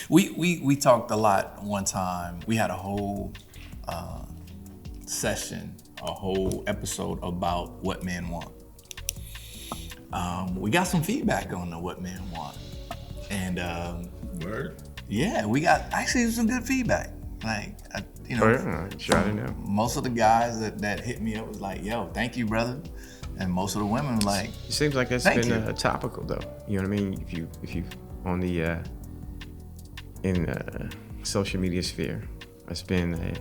We talked a lot one time. We had a whole session, a whole episode about what men want. We got some feedback on what men want, and Word? yeah, we got actually some good feedback. Like, most of the guys that hit me up was like, "Yo, thank you, brother," and most of the women were like, It seems like that's Thank been you. topical though. You know what I mean? If you on the in social media sphere, it's been a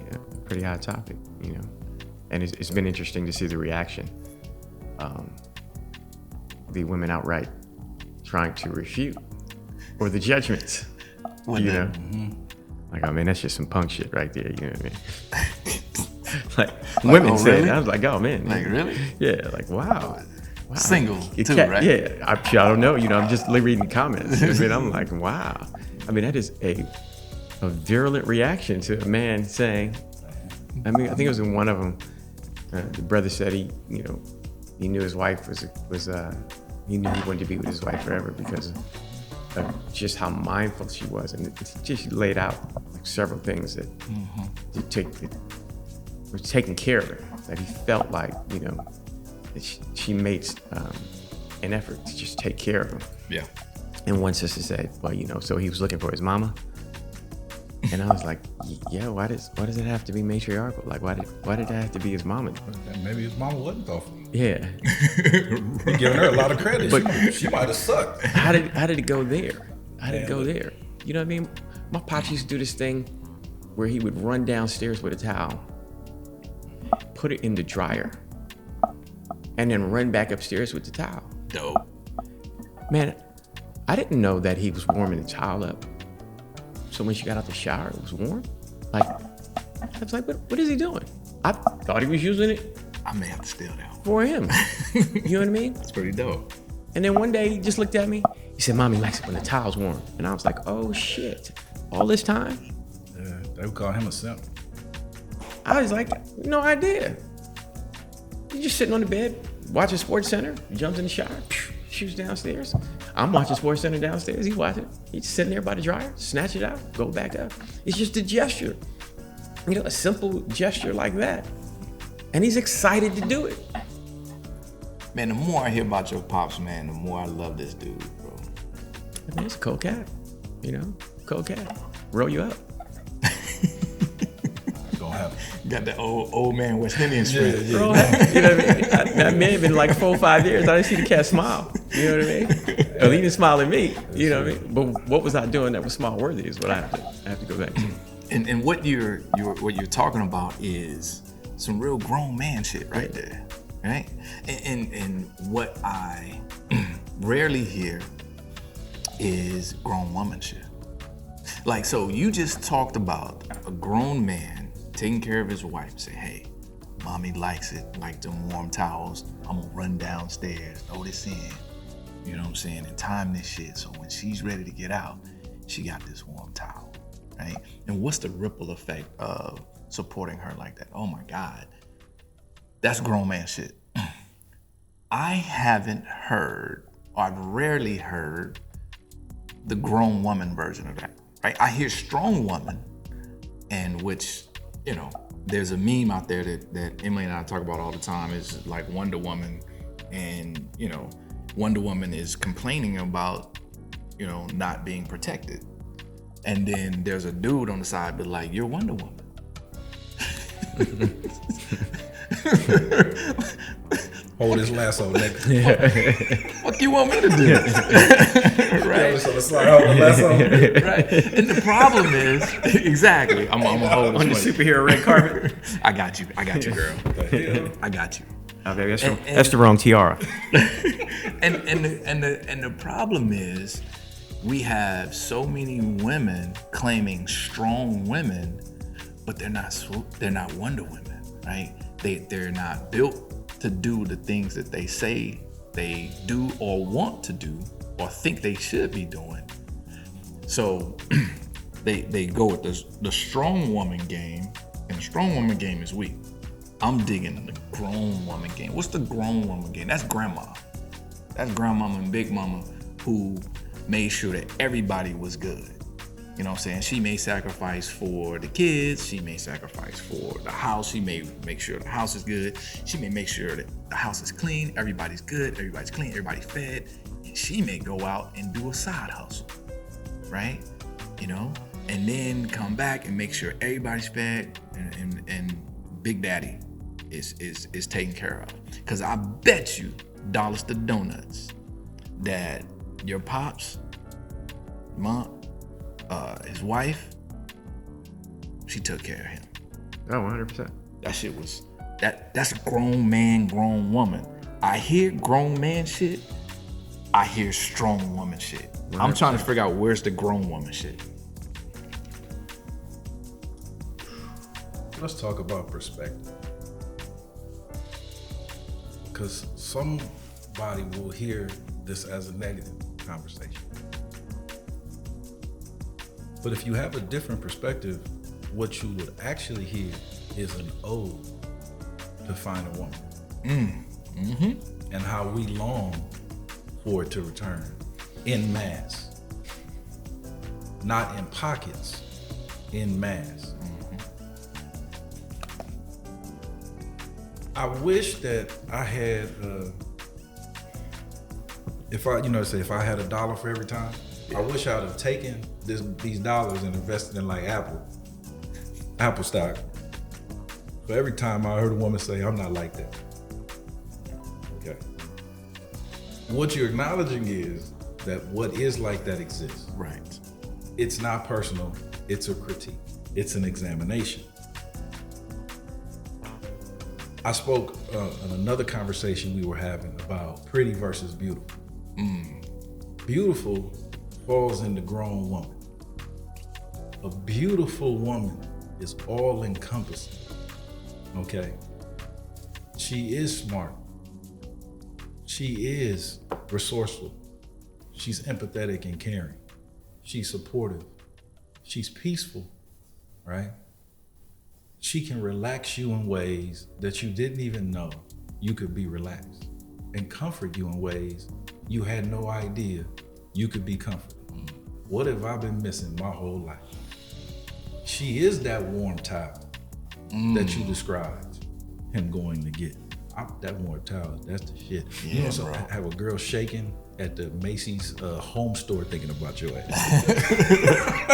pretty hot topic. You know, and it's been interesting to see the reaction. The women outright trying to refute, or the judgments. Well, you then, know, like, I mean, that's just some punk shit right there. You know what I mean? like women oh, said, really? it. I was like, oh man, Like, really? Yeah, like wow. Single It too, can't- right? Yeah, I don't know. You know, I'm just reading the comments. I mean, I'm like, wow. I mean, that is a virulent reaction to a man saying. I mean, I think it was in one of them. The brother said he knew his wife was he knew he wanted to be with his wife forever because of just how mindful she was, and it just laid out like several things that were taking care of her. That he felt like that she made an effort to just take care of him. Yeah. And one sister said, well, so he was looking for his mama. And I was like, yeah, why does it have to be matriarchal? Like, why did it have to be his mama? Maybe his mama wasn't thoughtful. Yeah. You're giving her a lot of credit. But- she might have sucked. How did it go there? How did it go there? You know what I mean? My pops used to do this thing where he would run downstairs with a towel, put it in the dryer, and then run back upstairs with the towel. Dope. Man, I didn't know that he was warming the towel up. So when she got out the shower, it was warm. Like, I was like, what is he doing? I thought he was using it I may have to steal that one. for him. You know what I mean? It's pretty dope. And then one day he just looked at me. He said, Mommy likes it when the towel's warm. And I was like, oh shit, all this time? Yeah, they would call him a simp. I was like, no idea. He's just sitting on the bed, watching Sports Center, jumps in the shower, shoots downstairs. I'm watching Sports Center downstairs, he's watching. He's just sitting there by the dryer, snatch it out, go back up. It's just a gesture. A simple gesture like that. And he's excited to do it. Man, the more I hear about your pops, man, the more I love this dude, bro. I mean, it's a cold cat, cold cat. Roll you up. Gonna happen. Got that old man West Indian spirit. Yeah. Roll up. You know what I mean? That may have been like 4 or 5 years. I didn't see the cat smile. You know what I mean? Well, he didn't smile at me. You know what I mean? But what was I doing that was smile worthy is what I have to go back to. And what you're talking about is some real grown man shit right there, right? And what I rarely hear is grown woman shit. Like, so you just talked about a grown man taking care of his wife and say, hey, mommy likes it, like them warm towels. I'm gonna run downstairs, throw this in, you know what I'm saying, and time this shit. So when she's ready to get out, she got this warm towel, right? And what's the ripple effect of supporting her like that? Oh my God, that's grown man shit. I haven't heard, or I've rarely heard the grown woman version of that, right? I hear strong woman, and which, there's a meme out there that Emily and I talk about all the time, is like Wonder Woman, and, Wonder Woman is complaining about, not being protected. And then there's a dude on the side, but like, you're Wonder Woman. Hold his lasso, nigga. What you want me to do? Right? So it's like, hold the lasso. Right. And the problem is, exactly, I'm gonna hold On the this way. superhero red carpet. I got you, girl. I got you. Oh, baby, that's the wrong tiara. And the problem is, we have so many women claiming strong women, but they're not Wonder Women, right? They're not built to do the things that they say they do or want to do or think they should be doing. So they go with the strong woman game, and the strong woman game is weak. I'm digging the grown woman game. What's the grown woman game? That's grandma. That's grandmama and big mama who made sure that everybody was good. You know what I'm saying? She may sacrifice for the kids. She may sacrifice for the house. She may make sure the house is good. She may make sure that the house is clean. Everybody's good. Everybody's clean. Everybody's fed. And she may go out and do a side hustle, right? You know, and then come back and make sure everybody's fed and Big Daddy is taken care of. Because I bet you dollars to donuts that your pops, mom, his wife, she took care of him. Oh, 100%. That shit was, that's a grown man, grown woman. I hear grown man shit, I hear strong woman shit. 100%. I'm trying to figure out where's the grown woman shit. Let's talk about perspective. Because somebody will hear this as a negative conversation. But if you have a different perspective, what you would actually hear is an ode to find a woman. Mm-hmm. And how we long for it to return in mass. Not in pockets, in mass. I wish that I had, if I had $1 for every time, I wish I'd have taken these dollars and invested in like Apple stock. So every time I heard a woman say, I'm not like that. Okay. What you're acknowledging is that what is like that exists. Right. It's not personal, it's a critique. It's an examination. I spoke in another conversation we were having about pretty versus beautiful. Beautiful falls in the grown woman. A beautiful woman is all encompassing, okay? She is smart. She is resourceful. She's empathetic and caring. She's supportive. She's peaceful, right? She can relax you in ways that you didn't even know you could be relaxed, and comfort you in ways you had no idea you could be comforted. What have I been missing my whole life? She is that warm towel that you described him going to get. That warm towel, that's the shit. Yeah, you know, so bro. I have a girl shaking at the Macy's home store thinking about your ass.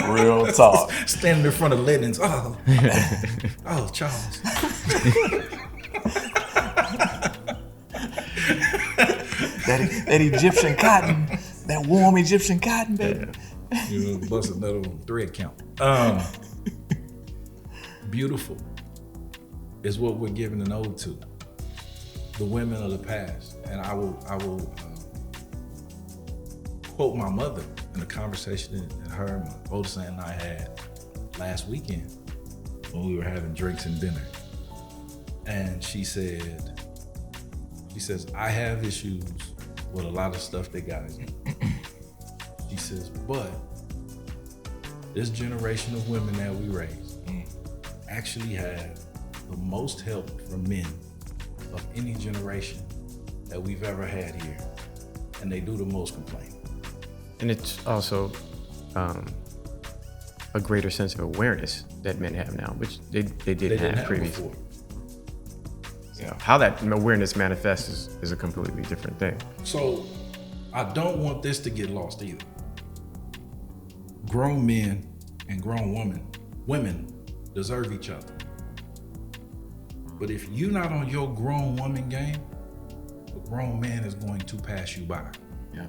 Real talk. Standing in front of linens. Oh, Charles. that Egyptian cotton, that warm Egyptian cotton, baby. You know, bust another thread count. Beautiful is what we're giving an ode to. The women of the past. And I will quote my mother in a conversation that her and my oldest aunt and I had last weekend when we were having drinks and dinner. And she says, I have issues with a lot of stuff that guys do. She says, but this generation of women that we raised actually have the most help from men of any generation that we've ever had here. And they do the most complaining. And it's also a greater sense of awareness that men have now, which they didn't have previously. Before. So how that awareness manifests is a completely different thing. So I don't want this to get lost either. Grown men and grown women deserve each other. But if you're not on your grown woman game, a grown man is going to pass you by. Yeah.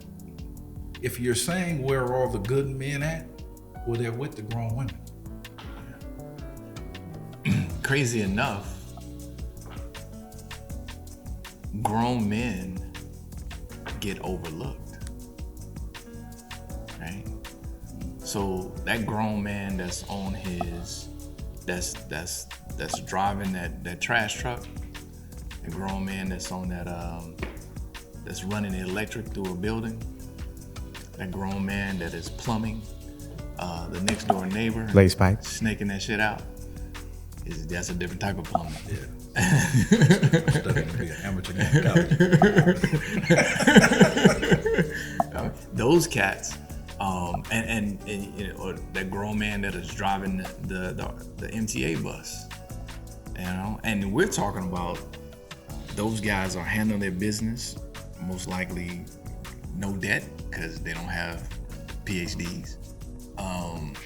If you're saying where are all the good men at, well, they're with the grown women. Crazy enough, grown men get overlooked, right? So that grown man that's on his, that's driving that trash truck, the grown man that's on that, that's running the electric through a building, that grown man that is plumbing, the next door neighbor, Lace pipe, snaking that shit out, that's a different type of plumbing. Yeah. Studying to be an amateur in college. Those cats, and and you know, or that grown man that is driving the MTA bus, you know. And we're talking about those guys are handling their business, most likely no debt because they don't have PhDs.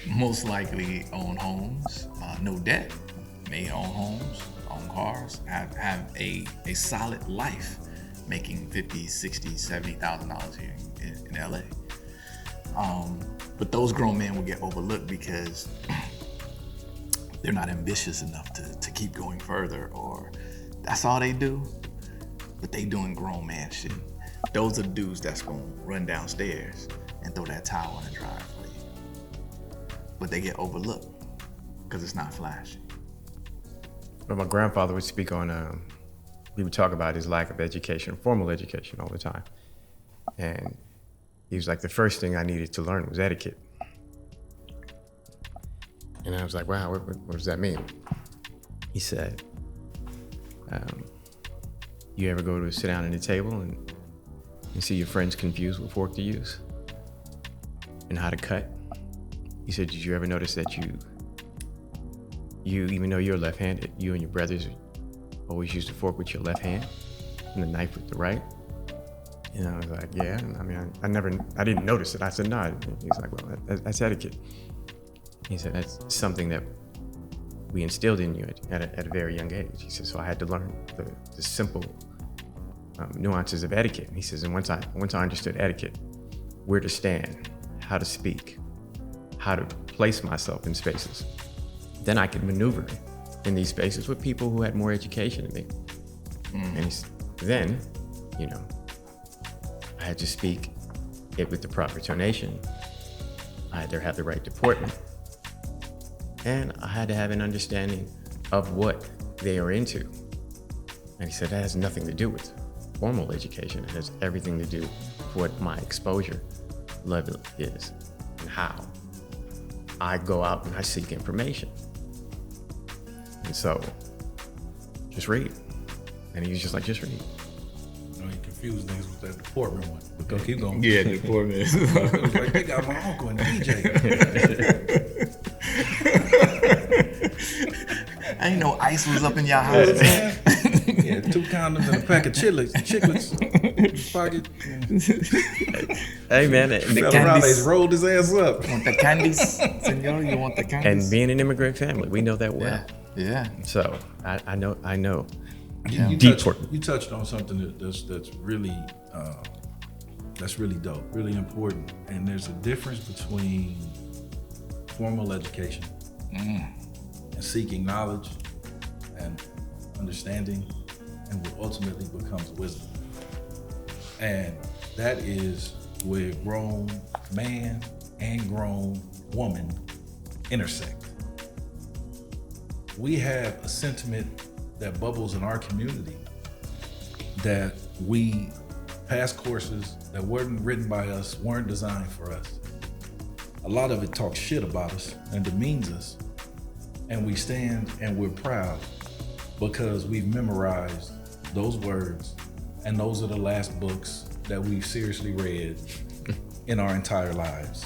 Most likely own homes, no debt, may own homes, own cars, have a solid life, making $50,000, $60,000, $70,000 here in LA. But those grown men will get overlooked because they're not ambitious enough to keep going further, or that's all they do. But they doing grown man shit. Those are the dudes that's gonna run downstairs and throw that towel on the driveway. But they get overlooked because it's not flashy. But my grandfather would speak on, he would talk about his lack of education, formal education all the time. And he was like, the first thing I needed to learn was etiquette. And I was like, wow, what does that mean? He said, you ever go to sit down at a table and see your friends confused what fork to use and how to cut? He said, did you ever notice that you even though you're left-handed, you and your brothers always use the fork with your left hand and the knife with the right? And I was like, yeah. I mean, I didn't notice it. I said, no. He's like, well, that's etiquette. He said, that's something that we instilled in you at a very young age. He said, so I had to learn the simple nuances of etiquette. And he says, and once I understood etiquette, where to stand, how to speak, how to place myself in spaces, then I could maneuver in these spaces with people who had more education than me. And then, you know, I had to speak it with the proper tonation. I had to have the right deportment. And I had to have an understanding of what they are into. And he said, that has nothing to do with formal education. It has everything to do with what my exposure level is and how I go out and I seek information. And so, just read. And he was just like, just read. You know, he confused things with that deportment one. But go, keep going. Yeah, deportment. It was like, they got my uncle and DJ. I ain't know ice was up in y'all house. Yeah, 2 condoms and a pack of chiclets in his pocket. Hey man, the Morales rolled his ass up. Want the candies, senor? You want the candies? And being an immigrant family, we know that well. Yeah. So I know. You touched on something that's really dope, really important. And there's a difference between formal education and seeking knowledge and understanding, and what ultimately becomes wisdom. And that is where grown man and grown woman intersect. We have a sentiment that bubbles in our community that we pass courses that weren't written by us, weren't designed for us. A lot of it talks shit about us and demeans us, and we stand and we're proud because we've memorized those words, and those are the last books that we've seriously read in our entire lives.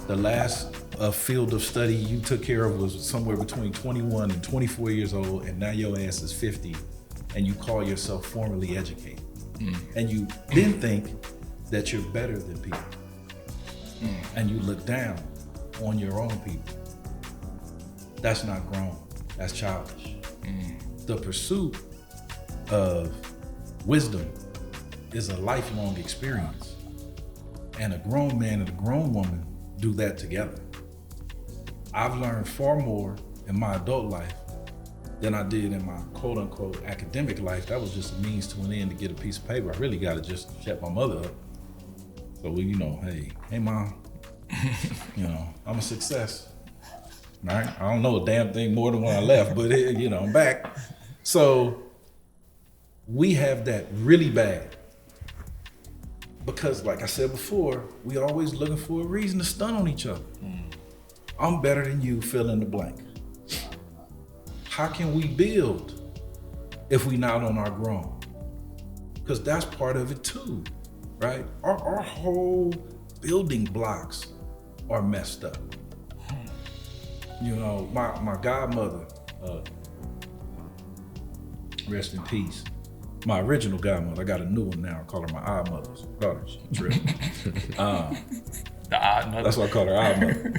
The last field of study you took care of was somewhere between 21 and 24 years old, and now your ass is 50, and you call yourself formally educated. And you then think that you're better than people. And you look down on your own people. That's not grown, that's childish. The pursuit of wisdom is a lifelong experience. And a grown man and a grown woman do that together. I've learned far more in my adult life than I did in my quote unquote academic life. That was just a means to an end to get a piece of paper. I really got to just shut my mother up. So we, hey mom, I'm a success. Right? I don't know a damn thing more than when I left, but I'm back. So we have that really bad because, like I said before, we always looking for a reason to stun on each other. I'm better than you, fill in the blank. How can we build if we not on our grown? Because that's part of it too, right? Our whole building blocks are messed up. You know, my godmother, rest in peace. My original godmother, I got a new one now. I call her my odd mother's daughter. She tripped. The odd mother. That's why I call her odd mother.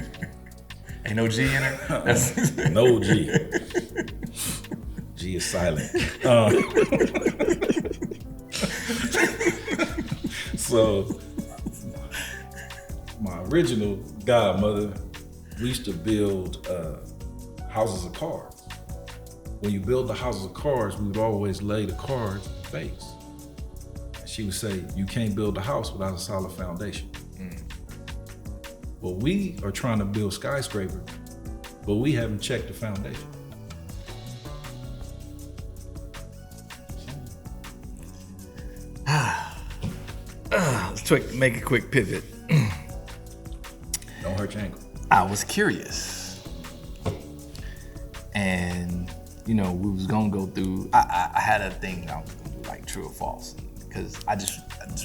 Ain't no G in her? No G. G is silent. So, my original godmother, we used to build houses of cards. When you build the houses of cards, we would always lay the cards face. And she would say, you can't build a house without a solid foundation. Well, we are trying to build skyscrapers, but we haven't checked the foundation. Let's make a quick pivot. Don't hurt your ankle. I was curious. And, you know, we was gonna go through, I had a thing I was gonna do, like true or false. Because I just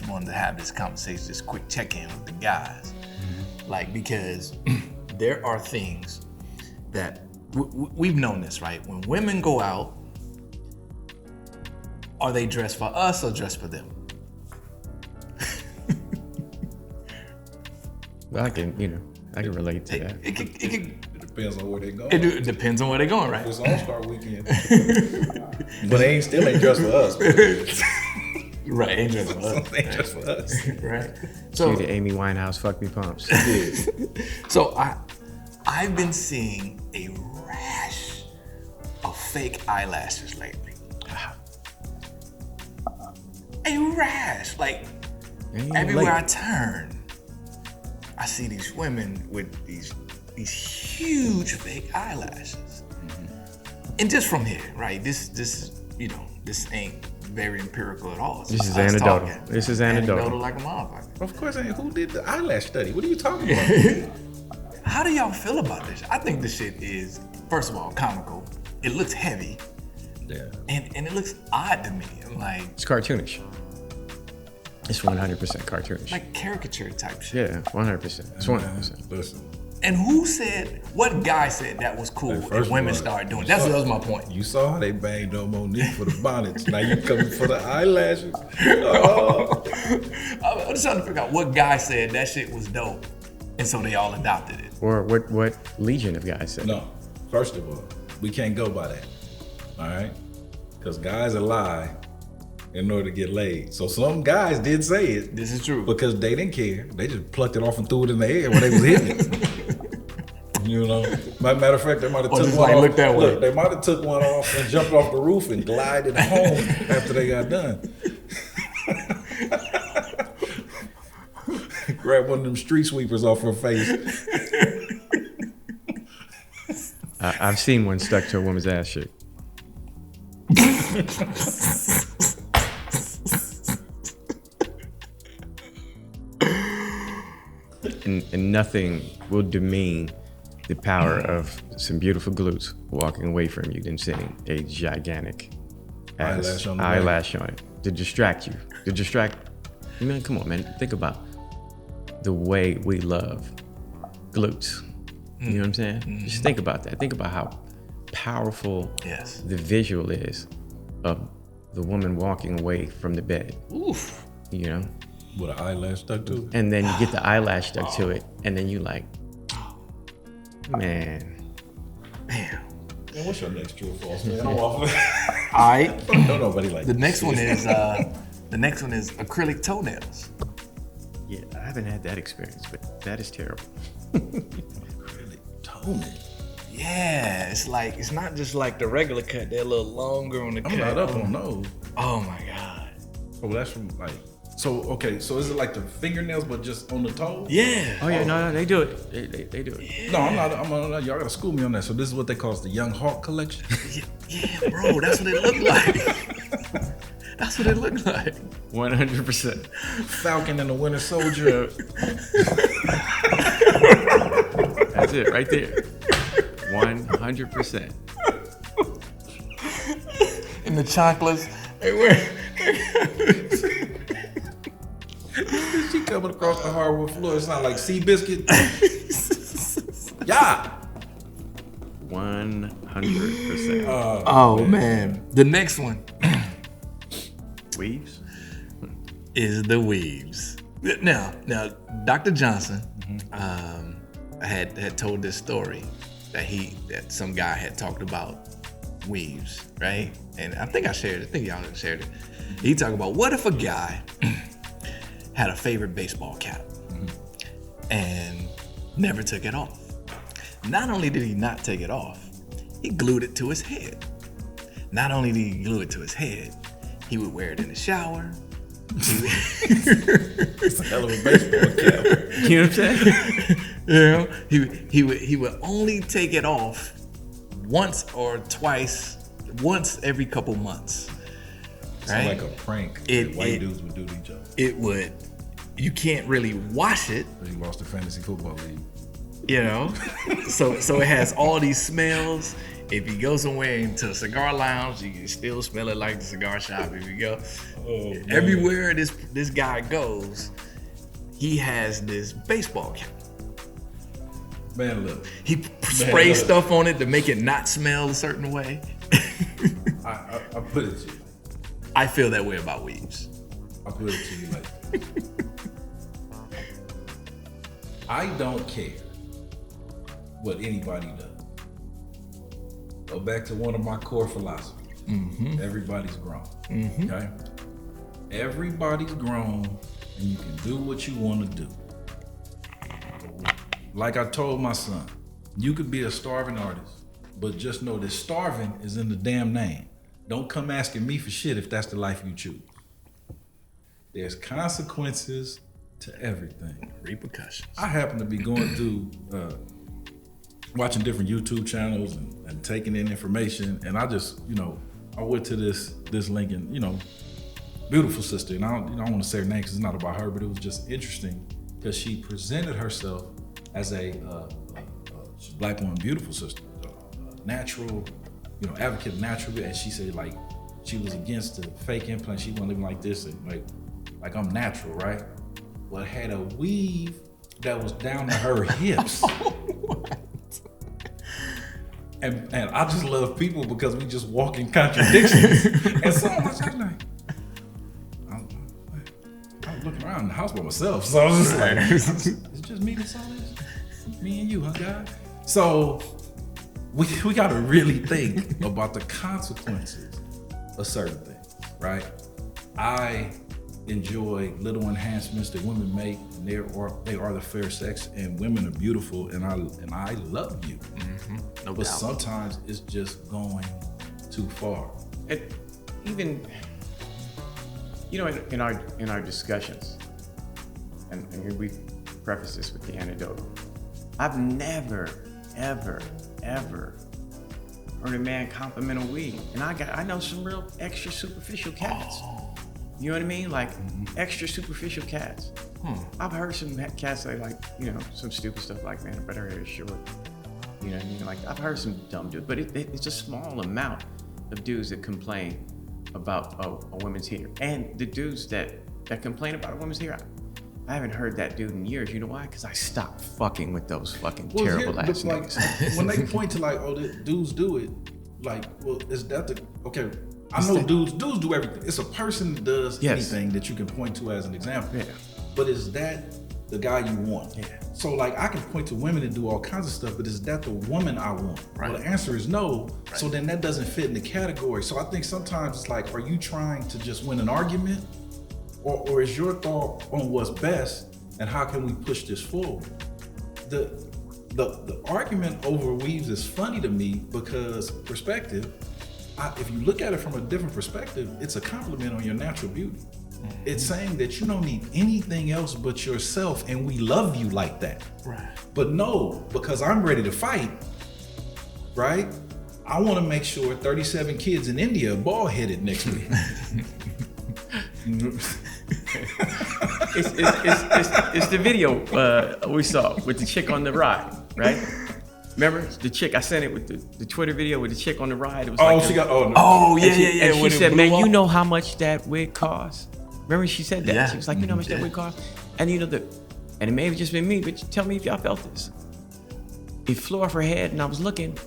wanted to have this conversation, this quick check-in with the guys. Like, because there are things that, we've known this, right? When women go out, are they dressed for us or dressed for them? Well, I can relate to that. It depends on where they go. It depends on where they're going, right? It's All-Star Weekend. But they still ain't dressed for us. Right, ain't dressed for us. They ain't dressed for us. Right. So the Amy Winehouse fuck me pumps. So I've been seeing a rash of fake eyelashes lately. A rash, like everywhere I turn, I see these women with these huge fake eyelashes. And just from here, right? This ain't very empirical at all. This is anecdotal. This is anecdotal. Anecdotal like a motherfucker. Of course, who did the eyelash study? What are you talking about? How do y'all feel about this? I think this shit is, first of all, comical. It looks heavy. Yeah. And it looks odd to me. I'm like, It's cartoonish. It's 100% cartoonish. like caricature type shit. Yeah, 100%. It's 100%. Listen, And what guy said that was cool Hey, if first women of all, started doing it? That was my point. you saw how they banged on Monique for the bonnets. Now you coming for the eyelashes. Oh. I'm just trying to figure out what guy said that shit was dope. And so they all adopted it. Or what legion of guys said. No, first of all, we can't go by that. All right? Because guys lie in order to get laid. So some guys did say it. This is true. Because they didn't care. They just plucked it off and threw it in the air when they was hitting it. You know? Matter of fact, they might have took one off. Look that way. Look, they might have took one off and jumped off the roof and glided home after they got done. Grab one of them street sweepers off her face. I've seen one stuck to a woman's ass cheek. And nothing will demean the power of some beautiful glutes walking away from you than seeing a gigantic eyelash on it to distract you. Man, come on, man. Think about the way we love glutes. You know what I'm saying? Just think about that. Think about how powerful the visual is of the woman walking away from the bed. Oof. You know? With an eyelash stuck to it. And then you get the eyelash stuck to it, and then you like, man. Damn. Man, what's your next true or false, man? I'm off of it. All right. Don't nobody like The this next shit. one is acrylic toenails. Yeah, I haven't had that experience, but that is terrible. Acrylic toenail. Yeah, it's not just like the regular cut. They're a little longer on the cut. I'm not up on those. Oh my God. Oh, that's from like. So okay, so is it like the fingernails, but just on the toe? Yeah. Oh yeah, no, they do it. They do it. No, I'm not. Y'all gotta school me on that. So this is what they call the Young Hawk collection. Yeah, bro, that's what it looked like. That's what it looked like. 100%. Falcon and the Winter Soldier. That's it, right there. 100%. And the chocolates, they were. She coming across the hardwood floor. It sound like Seabiscuit. Yeah. 100%. Oh man. The next one Weaves? is the weaves. Now, Dr. Johnson had told this story that some guy had talked about weaves, right? And I think I shared it. I think y'all shared it. He talked about what if a guy had a favorite baseball cap and never took it off. Not only did he not take it off, he glued it to his head. Not only did he glue it to his head, he would wear it in the shower. It's a hell of a baseball cap. You know what I'm saying? You know, he would only take it off once or twice, once every couple months. It's Right? like a prank that white dudes would do to each other. It would. You can't really wash it, He lost the fantasy football league. you know. so it has all these smells. If you go somewhere into a cigar lounge, you can still smell it like the cigar shop. If you go everywhere this guy goes, he has this baseball cap. Man, look. He sprays stuff on it to make it not smell a certain way. I put it to you. I feel that way about weaves. I put it to you like I don't care what anybody does. Go back to one of my core philosophies. Everybody's grown. Okay? Everybody's grown and you can do what you want to do. Like I told my son, you could be a starving artist, but just know that starving is in the damn name. Don't come asking me for shit if that's the life you choose. There's consequences to everything. Repercussions. I happen to be going through, watching different YouTube channels and taking in information, and I just, I went to this link and, beautiful sister, and I don't want to say her name because it's not about her, but it was just interesting because she presented herself as a black woman, beautiful sister, natural, advocate of natural, and she said like she was against the fake implant. She wasn't living like this, and like I'm natural, right? Well, had a weave that was down to her hips. And I just love people because we just walk in contradictions. And so I'm like, I'm looking around the house by myself. So I was just like, it's just me that saw this? Me and you, huh, God? So we gotta really think about the consequences of certain things, right? I enjoy little enhancements that women make, and they are the fair sex, and women are beautiful, and I love you. No But doubt. sometimes it's just going too far. It, even, in our discussions, and we preface this with the anecdote, I've never, ever heard a man compliment a weed, and I know some real extra superficial cats. You know what I mean? Like extra superficial cats. I've heard some cats say like, some stupid stuff like, man, I better hair is short. You know what I mean? Like I've heard some dumb dudes, but it's a small amount of dudes that complain about a woman's hair. And the dudes that complain about a woman's hair, I haven't heard that dude in years. You know why? Because I stopped fucking with those fucking terrible ass niggas. When they point to like, oh, the dudes do it, like, well, is that okay? I know dudes do everything. It's a person that does anything that you can point to as an example. Yeah. But is that the guy you want? Yeah. So like I can point to women that do all kinds of stuff, but is that the woman I want? Right. Well, the answer is no. Right. So then that doesn't fit in the category. So I think sometimes it's like, are you trying to just win an argument? Or is your thought on what's best and how can we push this forward? The argument over weaves is funny to me because perspective, if you look at it from a different perspective, it's a compliment on your natural beauty. It's saying that you don't need anything else but yourself and we love you like that. Right. But no, because I'm ready to fight, right? I want to make sure 37 kids in India are bald-headed next week. It's the video we saw with the chick on the ride, right? Remember the chick? I sent it with the Twitter video with the chick on the ride. It was No. And she Yeah. said, "Man, you know how much that wig costs?" Remember she said that? Yeah. She was like, you know how much that would cost? And you know, and it may have just been me, but tell me if y'all felt this. It flew off her head, and I was looking,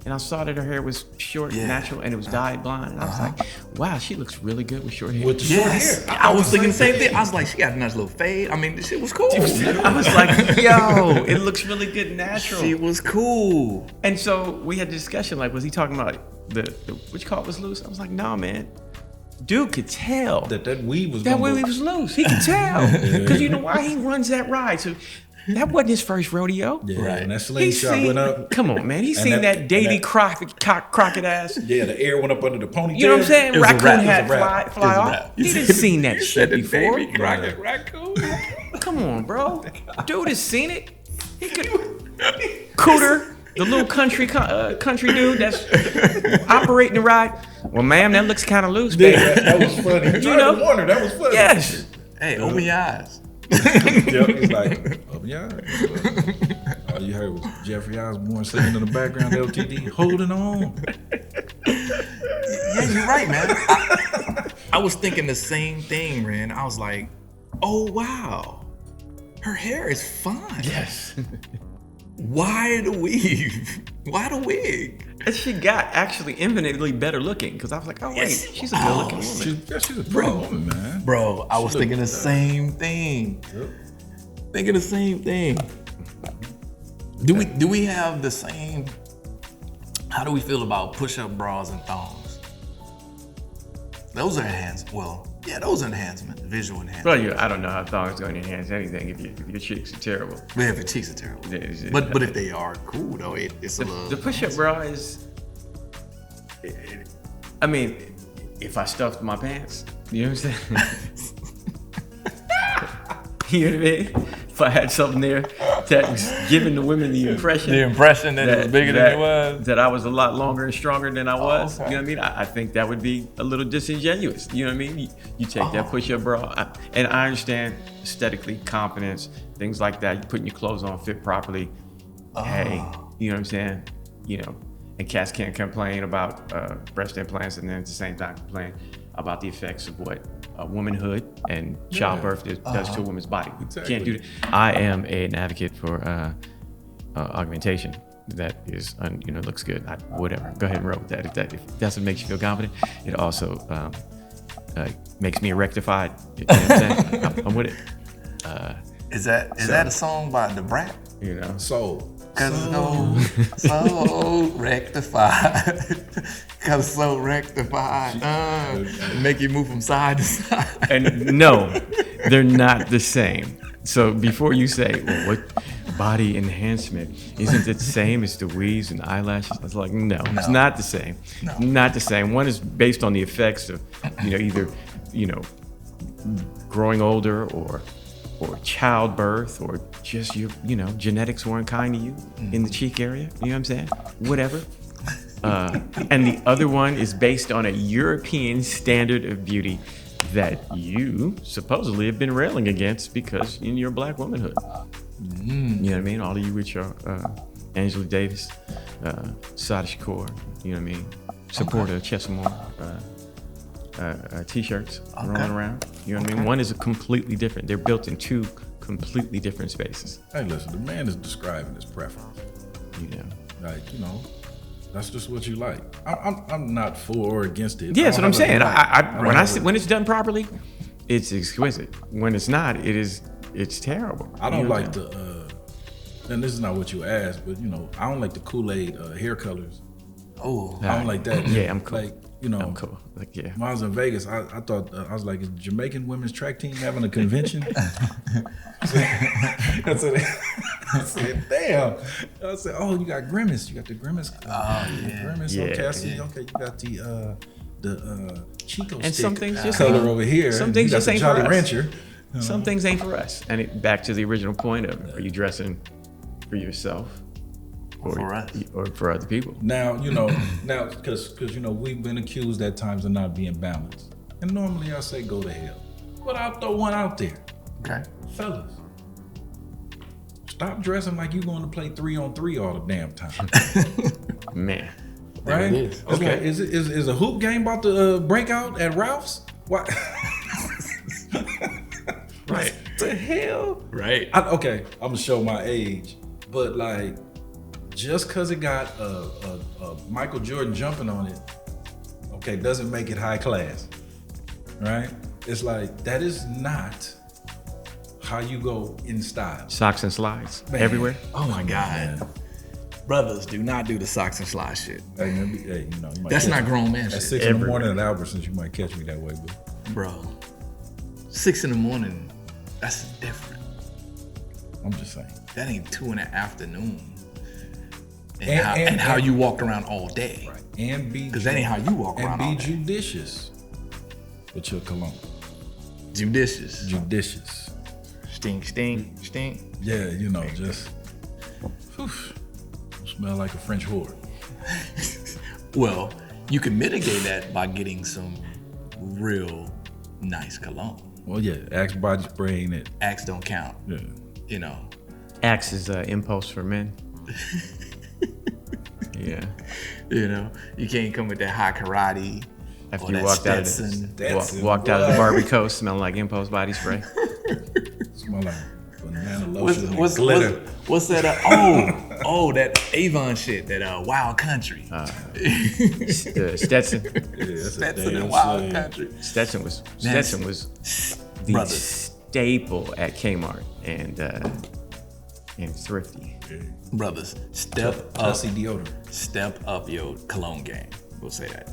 and I saw that her hair was short, natural, and it was dyed blonde. And I was like, wow, she looks really good with short hair. With the short hair. I was thinking the same thing. I was like, she got a nice little fade. I mean, this shit was cool. I was like, yo, it looks really good natural. She was cool. And so we had a discussion, like, was he talking about which part was loose? I was like, nah, man. Dude could tell That weave was that weave was loose. He could tell. Because you know why? He runs that ride. So that wasn't his first rodeo. Yeah, Right. and that slingshot went up. Come on, man. He's And seen that- that Davy and Crockett ass. Yeah, the air went up under the ponytail. You know what I'm saying? It was a Raccoon wrap. hat It was a wrap. fly off. He didn't seen that shit before. Raccoon. Come on, bro. Dude has seen it. He could. Cooter, the little country dude that's operating the ride. Well, ma'am, that looks kind of loose, baby. Yeah, that was funny. You know? Warner, that was funny. Yes. Hey, open your eyes. Yep, he's like, oh yeah. All you heard was Jeffrey Osborne singing in the background, LTD, holding on. Yeah, you're right, man. I was thinking the same thing, man. I was like, oh, wow. Her hair is fine. Yes. Why the weave? Why the wig? And she got actually infinitely better looking because I was like, oh, wait, Yes. she's a good looking woman. She's a pretty woman, man. Bro, I was She thinking the looked- same thing. Yep. Thinking the same thing. Do we have the same? How do we feel about push-up bras and thongs? Those are enhanced. Well, yeah, those are enhancement, visual enhancement. Well, I don't know how thongs is going to enhance anything if your cheeks are terrible. But if your cheeks are terrible. Yeah, it's- But if they are cool though, it's a little. The push-up bra is. I mean, if I stuffed my pants, you know what I'm saying? You know what I mean? If I had something there that was giving the women the impression. That I was a lot longer and stronger than I was. okay. You know what I mean? I think that would be a little disingenuous. You know what I mean? You take that push-up bra, and I understand aesthetically, confidence, things like that. You putting your clothes on, fit properly. Hey, you know what I'm saying? You know, and cats can't complain about breast implants and then at the same time complain about the effects of what womanhood and childbirth does to a woman's body. We can't do that. I am an advocate for augmentation. That is, looks good. Whatever. Go ahead and roll with that. If that's what makes you feel confident, it also makes me rectified. You know what I'm saying? I'm with it. Is that a song by The Brat? You know. Soul. Cause so rectified. Cause so rectified. Make you move from side to side. And no, they're not the same. So before you say, well, what body enhancement, isn't it the same as the weaves and the eyelashes? I was like, no, it's not the same. No. Not the same. One is based on the effects of, either, growing older or childbirth or just your, genetics weren't kind to you in the cheek area. You know what I'm saying? Whatever. And the other one is based on a European standard of beauty that you supposedly have been railing against because in your black womanhood. You know what I mean? All of you with your Angela Davis, Sada Shakur, you know what I mean? Supporter Chesamore t-shirts rolling around. You know what I mean? One is a completely different. They're built in two completely different spaces. Hey, listen, the man is describing his preference. Like, that's just what you like. I'm not for or against it. Yeah, that's what I'm saying. When it's done properly, it's exquisite. When it's not, it's terrible. I don't like and this is not what you asked, but I don't like the Kool-Aid hair colors. Oh, I don't like that. Yeah, I'm cool. Like, I'm cool. Like, yeah. When I was in Vegas, I thought, I was like, is the Jamaican women's track team having a convention? I said, damn. I said, oh, you got Grimace. You got the Grimace. Grimace. Yeah. Okay, I see. Okay, you got the Chico And stick some things just color ain't- over here. some things you got just the ain't Jolly for us. Rancher. Some things ain't for us. And back to the original point of, are you dressing for yourself or for us. or for other people? Now, because we've been accused at times of not being balanced. And normally I say go to hell. But I'll throw one out there. okay. Fellas, stop dressing like you're going to play 3-on-3 all the damn time. Man. Right? it is. It's like, is a hoop game about to break out at Ralph's? What? hell? Right. Okay, I'm gonna show my age, but like, just cause it got a Michael Jordan jumping on it, okay, doesn't make it high class, right? It's like, that is not how you go in style. Socks and slides Man. everywhere. Oh my God. Man. Brothers, do not do the socks and slide shit. Hey, you might That's catch not me. grown man At shit. 6 in the morning at Albertsons, you might catch me that way, but Bro, 6 in the morning, that's different. I'm just saying. That ain't 2 in the afternoon. And How you walked around all day. Right. And be, Because that ain't how you walk around all and be day. judicious with your cologne. Judicious. Judicious. Stink. Yeah, just whew, smell like a French whore. Well, you can mitigate that by getting some real nice cologne. Well, yeah, Axe body spray ain't it. Axe don't count. Yeah. Axe is impulse for men. Yeah. You can't come with that high karate. After or you that walked out of Stetson. walked out of the Barbie smelling like impulse body spray. Smell like banana lotion What's and glitter. What's that? That Avon shit. That Wild Country. Stetson. Yeah, that's Stetson a damn and Wild shame. Country. Stetson was the Brothers. staple at Kmart and Thrifty. Brothers, step up. Tussie deodorant. Step up your cologne game. We'll say that.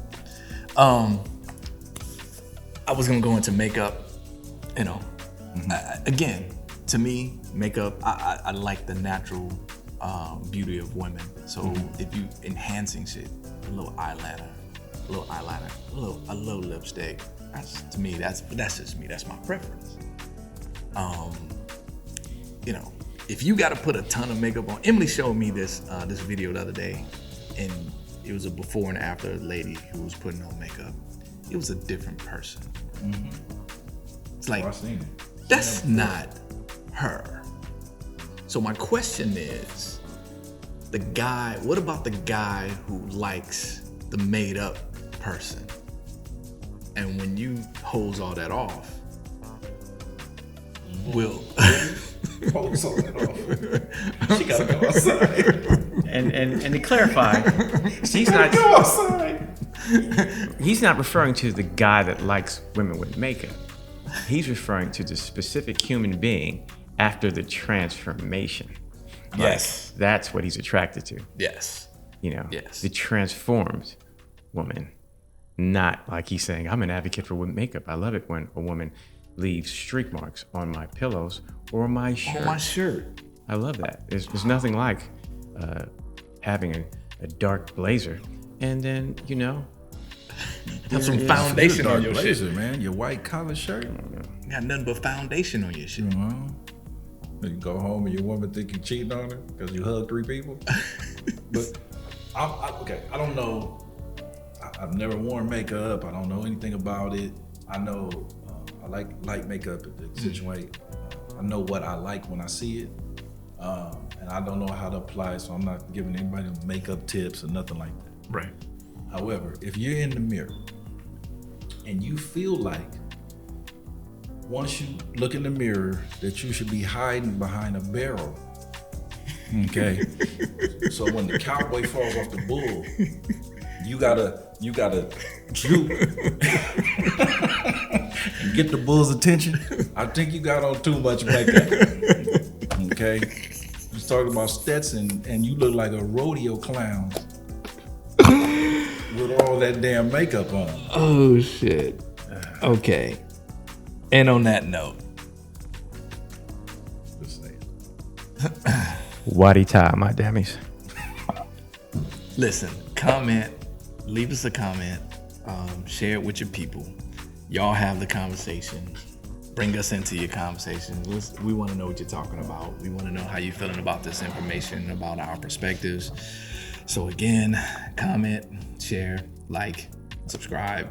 I was gonna go into makeup. Again, to me, makeup. I like the natural beauty of women. So if you enhancing shit, a little eyeliner, a little lipstick. That's to me. That's just me. That's my preference. If you got to put a ton of makeup on, Emily showed me this video the other day, and it was a before and after lady who was putting on makeup. It was a different person. It's like, I've seen it. that's not her. So my question is, what about the guy who likes the made up person? And when you hose all that off, will Hose all that off. She gotta go outside. And to clarify, he's not Go outside. he's not referring to the guy that likes women with makeup. He's referring to the specific human being after the transformation. Yes. That's what he's attracted to. Yes. Yes. The transformed woman. Not like he's saying, I'm an advocate for makeup. I love it when a woman leaves streak marks on my pillows or my shirt. On my shirt. I love that. There's nothing like having a dark blazer and then, Have some foundation on your blazer, shit. man. Your white collar shirt. You got nothing but foundation on your shit. You go home and your woman think you cheating on her because you hugged 3 people. But I don't know. I've never worn makeup. I don't know anything about it. I know I like light makeup to accentuate. I know what I like when I see it. And I don't know how to apply it, so I'm not giving anybody makeup tips or nothing like that. Right. However, if you're in the mirror and you feel like once you look in the mirror that you should be hiding behind a barrel, okay? So when the cowboy falls off the bull, you gotta droop and get the bull's attention. I think you got on too much makeup, okay? You talking about Stetson and you look like a rodeo clown with all that damn makeup on. Oh shit. Okay. And on that note, Just saying. Waddy tie, my dammies. listen, comment, leave us a comment, share it with your people. Y'all have the conversation. Bring us into your conversations. We want to know what you're talking about. We want to know how you're feeling about this information, about our perspectives. So again, comment, share, like, subscribe.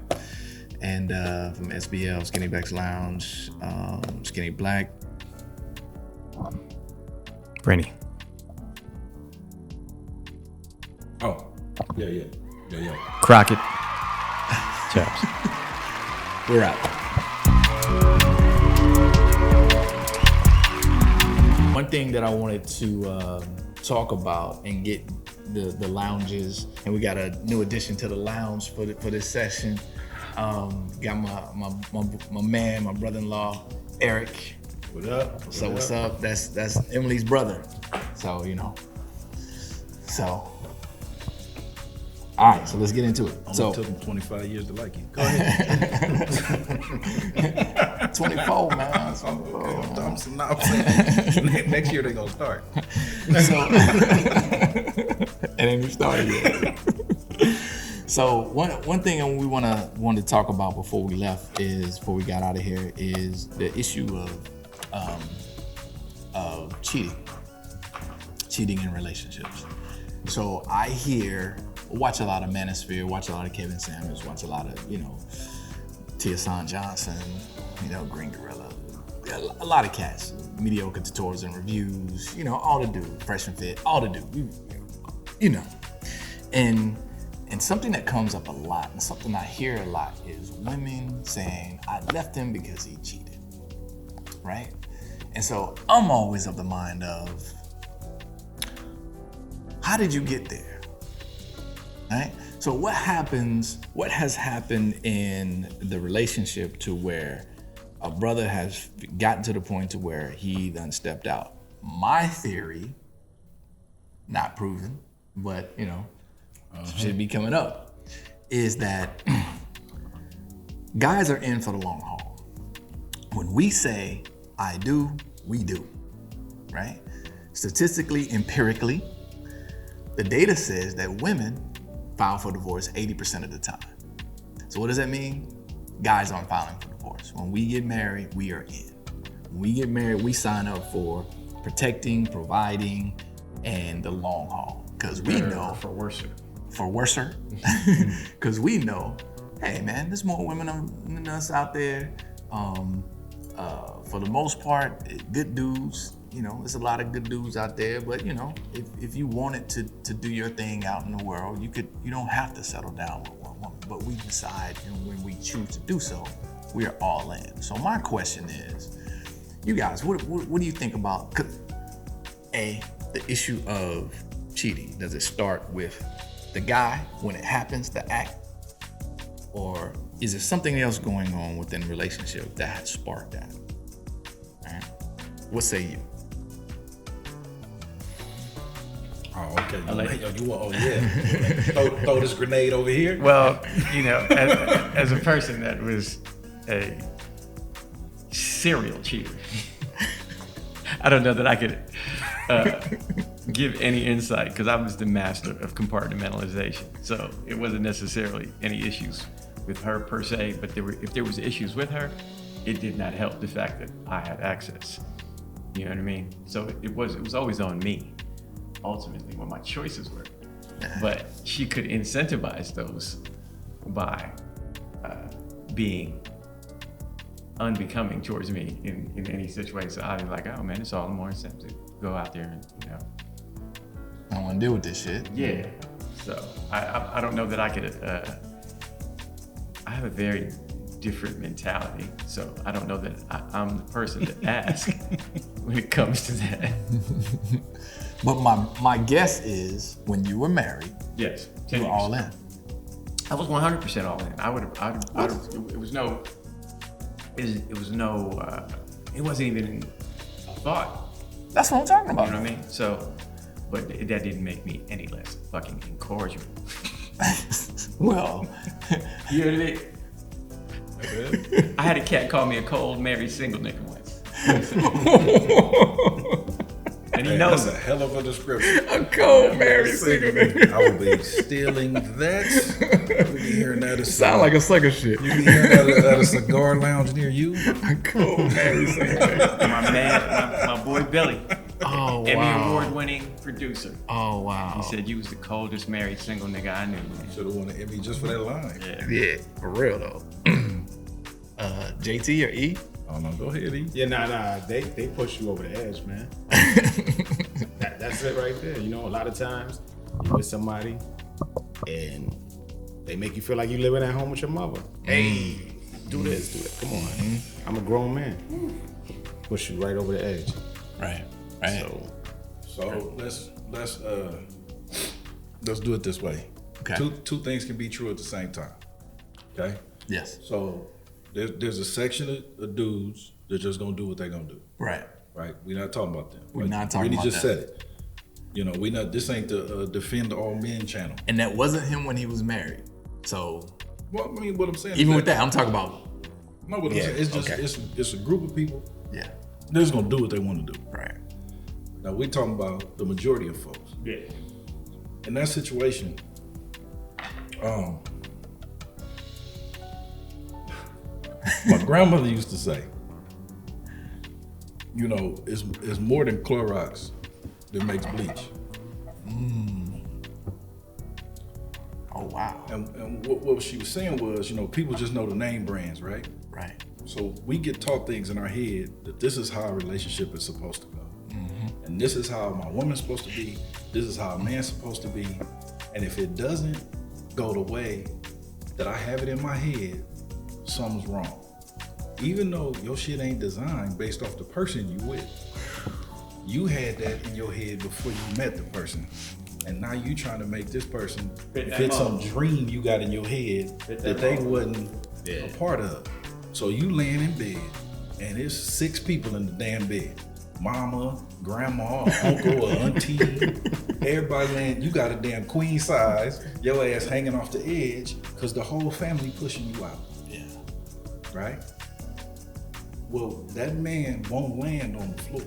And from SBL, Skinny Black's Lounge, Skinny Black. Brenny. Oh, yeah. Crockett. Chaps. We're out. thing that I wanted to talk about and get the lounges, and we got a new addition to the lounge for this session. Got my man, my brother-in-law, Eric. What up? So what's up? That's Emily's brother. So all right, so let's get into it. So it took him 25 years to like you. Go ahead. 24, man. I'm saying, next year they're gonna start. So, it ain't even started yet. So one thing we want to talk about before we got out of here is the issue of cheating in relationships. So I watch a lot of Manosphere, watch a lot of Kevin Samuels, watch a lot of Tia San Johnson, Green Gorilla, a lot of cats, mediocre tutorials and reviews, all to do, fresh and fit, all to do, And something that comes up a lot, and something I hear a lot, is women saying, I left him because he cheated, right? And so I'm always of the mind of, how did you get there, right? So what has happened in the relationship to where a brother has gotten to the point to where he done stepped out? My theory, not proven, but should be coming up, is that guys are in for the long haul. When we say, I do, we do, right? Statistically, empirically, the data says that women file for divorce 80% of the time. So what does that mean? Guys aren't filing for divorce. When we get married, we are in. When we get married, we sign up for protecting, providing, and the long haul. Because we know for worser. Because we know, hey man, there's more women than us out there. For the most part, good dudes. There's a lot of good dudes out there. But if you wanted to do your thing out in the world, you don't have to settle down with one woman. But we decide, when we choose to do so, we are all in. So my question is, you guys, what do you think about the issue of cheating? Does it start with the guy when it happens, the act, or is there something else going on within the relationship that has sparked that? All right. What say you? Oh, okay. Throw this grenade over here. Well, as a person that was a serial cheater, I don't know that I could give any insight, because I was the master of compartmentalization. So it wasn't necessarily any issues with her per se, but if there was issues with her, it did not help the fact that I had access. You know what I mean? So it was always on me, ultimately, what my choices were. But she could incentivize those by being unbecoming towards me in any situation. So I'd be like, oh man, it's all the more incentive to go out there and I don't want to deal with this shit. Yeah. So I don't know that I could. I have a very different mentality, so I don't know that I'm the person to ask when it comes to that. But my guess is, when you were married, yes, you were all in. I was 100% all in. It wasn't even a thought. That's what I'm talking about. You know what I mean? So, but that didn't make me any less fucking incorrigible. Well, you know what I mean? I had a cat call me a cold, married, single nigga once. And he knows that's a hell of a description. A cold, married, single nigga. I will be stealing that. You'll be hearing that. Sound like a sucker shit. You'll be hearing that at a cigar lounge near you. A cold, married, single nigga. My man, my boy Billy. Oh, wow. Emmy award-winning producer. Oh, wow. He said you was the coldest married single nigga I knew. Should have won an Emmy just for that line. Yeah, for real though. JT or E? Oh no, go ahead, E. Yeah, nah. They push you over the edge, man. That's it right there. A lot of times you're with somebody and they make you feel like you living at home with your mother. Hey, do this. Come on. I'm a grown man. Push you right over the edge. Right. Right. So let's do it this way. Okay. Two things can be true at the same time. Okay. Yes. So there's a section of dudes that just gonna do what they're gonna do. Right. Right. We're not talking about them. We're not talking really about just that. said it. You know, we not. This ain't the defend all men channel. And that wasn't him when he was married. So Well, I mean, what I'm saying. even is with that, I'm talking about. No, what I'm Yeah, saying. It's just okay. it's a group of people. Yeah. They're just gonna do what they want to do. Right. Now we're talking about the majority of folks. Yeah. In that situation, my grandmother used to say, you know, it's more than Clorox that makes bleach. Oh wow. And what she was saying was, you know, people just know the name brands, right? Right. So we get taught things in our head that this is how a relationship is supposed to go. And this is how my woman's supposed to be. This is how a man's supposed to be. And if it doesn't go the way that I have it in my head, something's wrong. Even though your shit ain't designed based off the person you with. You had that in your head before you met the person. And now you trying to make this person fit some dream you got in your head that they wasn't a part of. So you laying in bed and it's 6 people in the damn bed. Mama, grandma, uncle, or auntie, everybody laying, you got a damn queen size, your ass hanging off the edge because the whole family pushing you out. Yeah. Right? Well, that man won't land on the floor.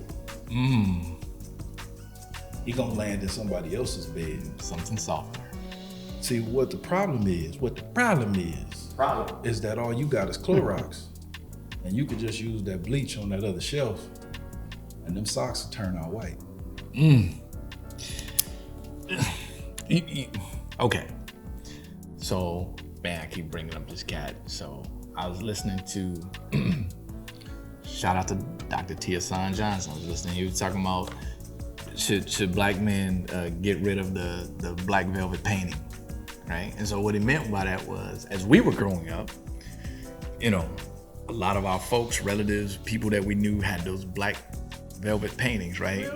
He gonna land in somebody else's bed. Something softer. See, what the problem is that all you got is Clorox. And you could just use that bleach on that other shelf and them socks will turn out white. Okay. So, man, I keep bringing up this cat. So I was listening to, shout out to Dr. Tia San Johnson. I was listening, he was talking about should black men get rid of the black velvet painting, right? And so what he meant by that was, as we were growing up, you know, a lot of our folks, relatives, people that we knew had those black velvet paintings, right?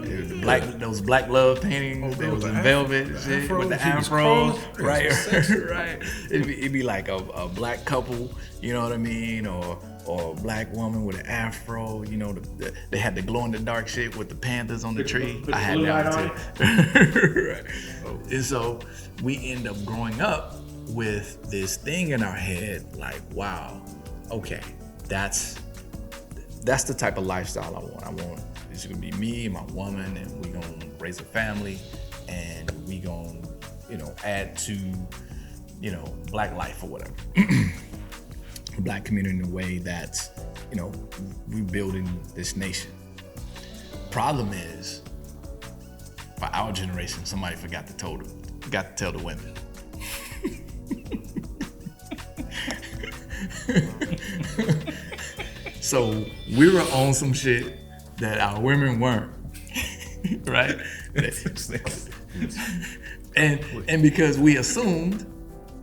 Those black love paintings, they was in velvet and shit, with the afros, right? Right. It'd be like a black couple, you know what I mean, or a black woman with an afro, you know, they had the glow in the dark shit with the panthers on the tree. I had that too. Right. And so we end up growing up with this thing in our head, like, wow, okay, that's the type of lifestyle I want. It's gonna be me and my woman, and we gonna raise a family, and we gonna, you know, add to, you know, black life or whatever. The black community in a way that, you know, we building this nation. Problem is, for our generation, somebody forgot to tell the women. So we were on some shit that our women weren't, right? And because we assumed,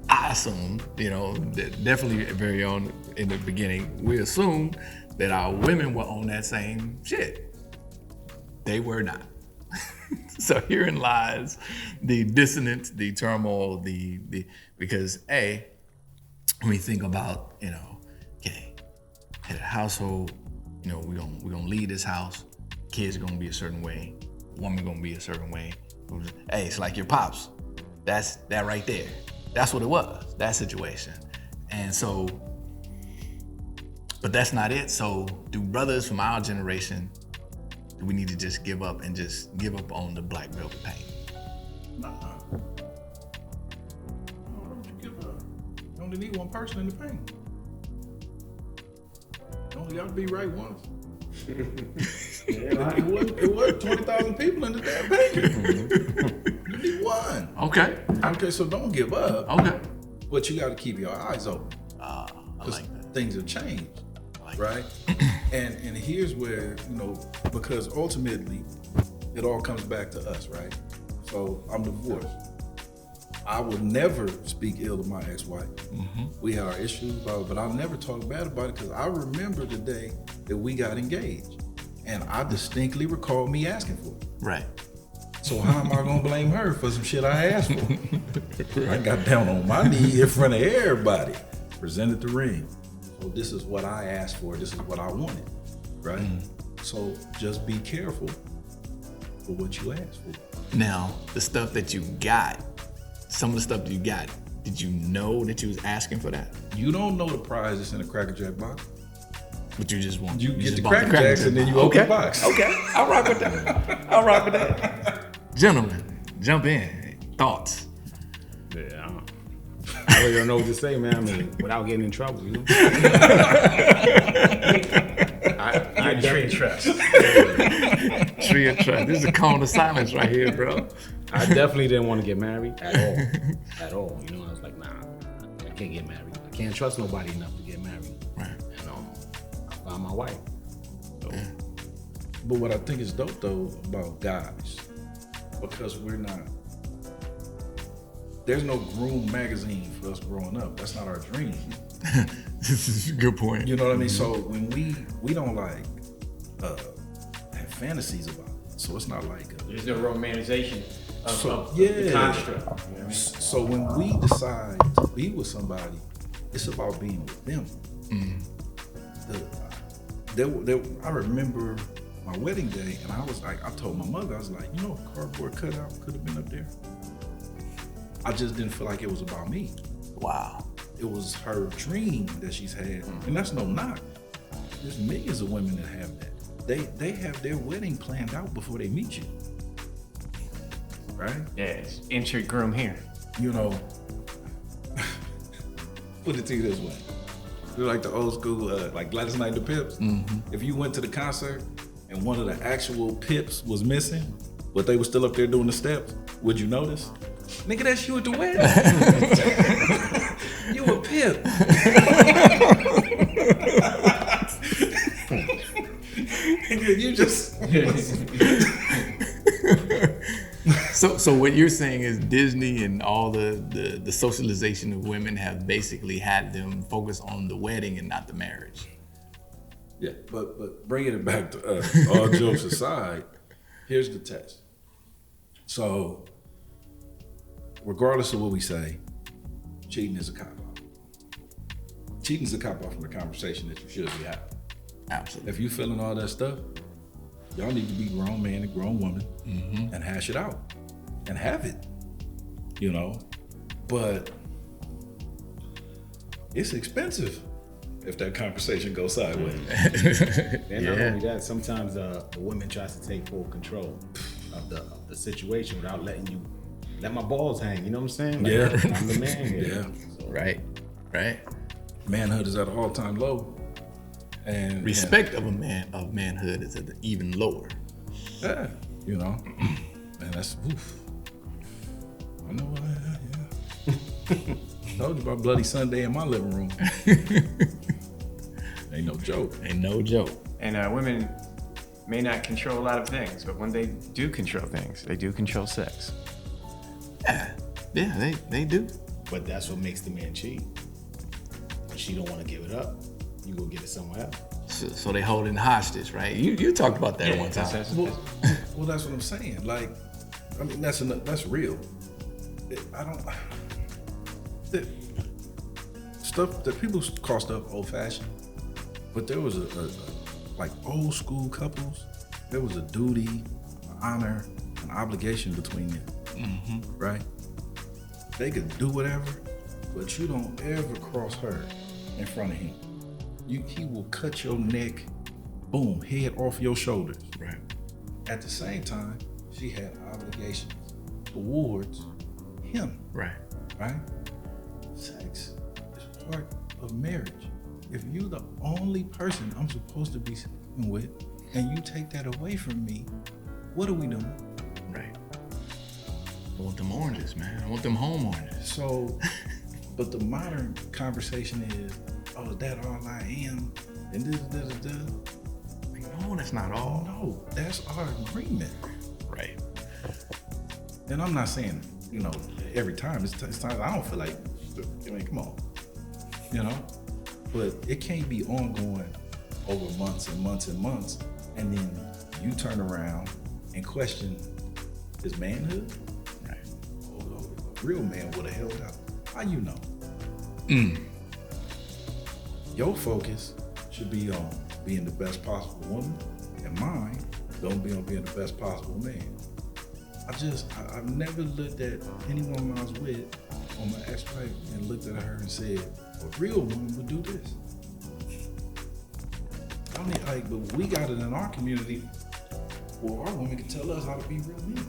I assumed, you know, that definitely very on in the beginning, we assumed that our women were on that same shit. They were not. So herein lies the dissonance, the turmoil, the because when we think about, you know, okay, at a household, you know, we're gonna lead this house, kids are gonna be a certain way, woman gonna be a certain way. Hey, it's like your pops. That's that right there. That's what it was, that situation. And so, but that's not it. So do brothers from our generation, do we need to just give up on the black velvet paint? Nah. Don't you give up. You only need one person in the paint. You only gotta be right once. It was 20,000 people in the damn paint. You need one. Okay, So don't give up. okay. But you gotta keep your eyes open. I like that. Things have changed. Like right? And here's where, you know, because ultimately it all comes back to us, right? So I'm divorced. I would never speak ill of my ex-wife. We had our issues, but I'll never talk bad about it because I remember the day that we got engaged. And I distinctly recall me asking for it. Right. So how am I gonna blame her for some shit I asked for? I got down on my knee in front of everybody, presented the ring. So this is what I asked for, this is what I wanted, right? So just be careful for what you ask for. Now, the stuff that you got, some of the stuff that you got, did you know that you was asking for that? You don't know the prize that's in a Cracker Jack box. But you just want You get just the bought Cracker Jacks and then you open the box. Okay, I'll rock with that. I'll rock with that. Gentlemen, jump in. Thoughts? Yeah, I really don't know what to say, man. I mean, without getting in trouble, you know. I Tree of trust. Tree of trust. This is a cone of silence right here, bro. I definitely didn't want to get married at all. At all. You know, I was like, nah, I can't get married. I can't trust nobody enough to get married. Right. And I found my wife. So, But what I think is dope though about guys, because there's no groom magazine for us growing up. That's not our dream. This is a good point. You know what I mean? So when we don't like have fantasies about it. So it's not like There's no romanization of yeah. the construct. You know what I mean? So when we decide to be with somebody, it's about being with them. I remember my wedding day, and I was like, I told my mother, I was like, you know, a cardboard cutout could have been up there. I just didn't feel like it was about me. Wow. It was her dream that she's had, and that's no knock. There's millions of women that have that. They have their wedding planned out before they meet you, right? Yes, enter groom here. You know, put it to you this way. You're like the old school, like Gladys Knight and the Pips. If you went to the concert and one of the actual Pips was missing, but they were still up there doing the steps, would you notice? Nigga, that's you at the wedding. You a Pip. You just... So what you're saying is Disney and all the socialization of women have basically had them focus on the wedding and not the marriage. Yeah, but bringing it back to us, all jokes aside, here's the test. So, regardless of what we say, cheating is a cop-out. Cheating is a cop-out from the conversation that you should be having. Absolutely. If you feeling all that stuff, y'all need to be grown man and grown woman and hash it out and have it, you know? But it's expensive if that conversation goes sideways. and not only that, sometimes the woman tries to take full control of the situation without letting you let my balls hang. You know what I'm saying? Like, Yeah. I'm the man here. Yeah. So, Right. Manhood is at an all-time low. And Respect of manhood is at the even lower. yeah, you know, and that's oof. I know. Yeah. Told you about Bloody Sunday in my living room. Ain't no joke. Ain't no joke. And women may not control a lot of things, but when they do control things, they do control sex. Yeah, they do. But that's what makes the man cheat. When she don't want to give it up, you go get it somewhere else. So they holding hostage, right? You talked about that one time. Well, that's what I'm saying. Like, I mean, that's real. Stuff that people call stuff old-fashioned, but there was a like old school couples. There was a duty, an honor, an obligation between them, right? They could do whatever, but you don't ever cross her in front of him. He will cut your neck, boom, head off your shoulders. Right. At the same time, she had obligations towards him. Right. Right? Sex is part of marriage. If you're the only person I'm supposed to be sleeping with and you take that away from me, what are we doing? Right. I want them oranges, man. I want them home oranges. So, but the modern conversation is, oh, is that all I am? And this. No, that's not all. No, that's our agreement. Right. And I'm not saying, you know, every time. It's times I don't feel like, I mean, come on. You know? But it can't be ongoing over months and months and months. and then you turn around and question his manhood. Right. A real man would have held out. How you know? Your focus should be on being the best possible woman, and mine don't be on being the best possible man. I've never looked at any woman I was with on my ex-wife and looked at her and said, a real woman would do this. I mean, like, but we got it in our community where our women can tell us how to be real men.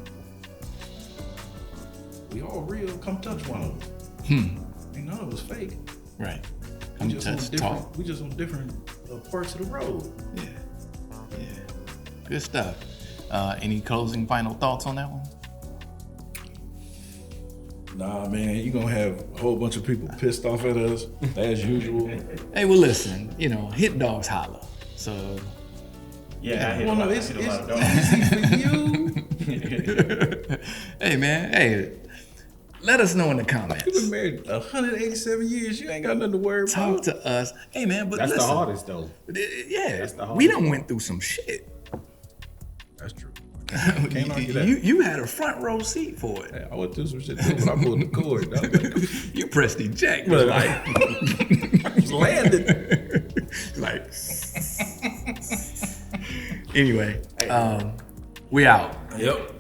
We all real, come touch one of us. Ain't none of us fake. Right. We just on different parts of the road. Yeah. Yeah. Good stuff. Any closing final thoughts on that one? Nah, man, you're gonna have a whole bunch of people pissed off at us, as usual. Hey, well, listen, hit dogs holler. So, Yeah, It's easy for you. hey, man, hey, let us know in the comments. You've been married 187 years. You ain't got nothing to worry Talk about. to us. Hey, man, but That's listen. the hardest though. Yeah, That's the hardest we done went through some shit. That's true. Can't argue that. You had a front row seat for it. Hey, I went through some shit too, but I pulled the cord. I was like, You pressed eject. Was like, I just landed. like. Anyway, we out. Yep.